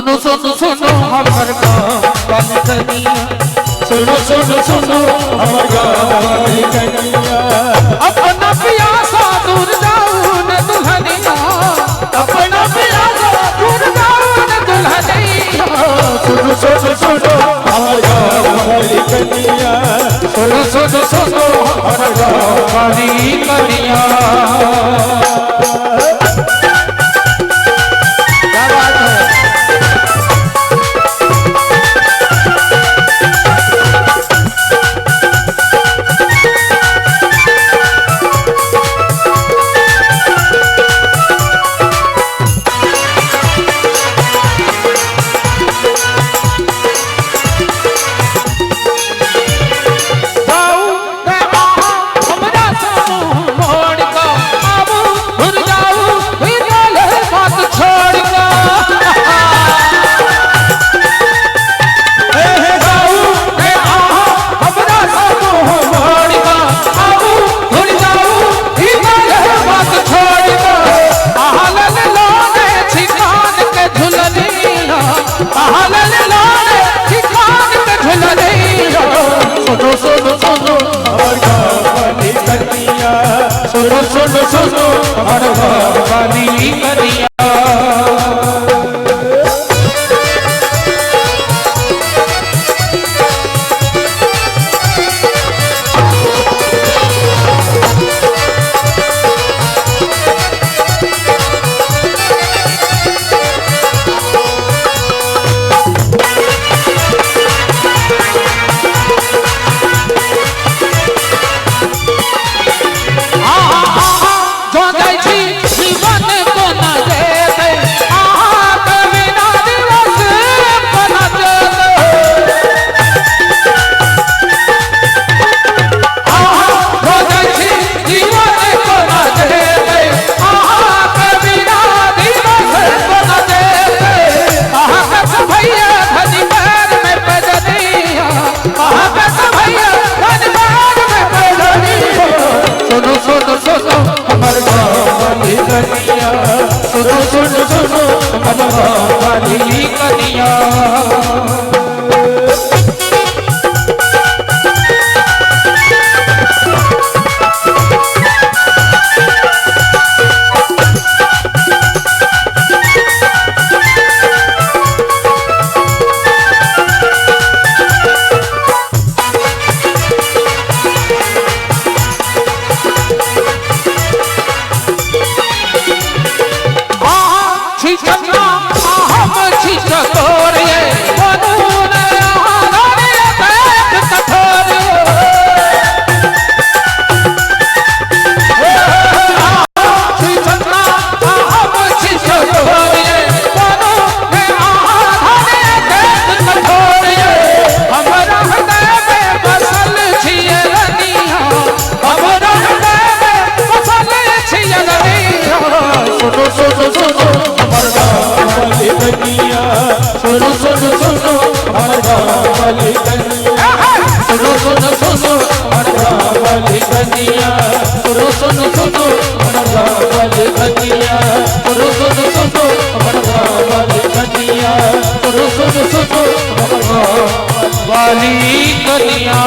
सुनो सुनो सुनो हमर गाँव कनिया सुनो सुनो सुनो हमर गाँव कनिया अपना प्यासा दूर जाऊं न दुल्हनिया अपना प्यासा दूर जाऊं न दुल्हनिया सुनो सुनो सुनो हमर गाँव कनिया सुनो सुनो सुनो हमर गाँव कनिया सुनो सुनो सुनो हर वाली कनिया सुनो सुनो सुनो वाली कनिया वाली कनिया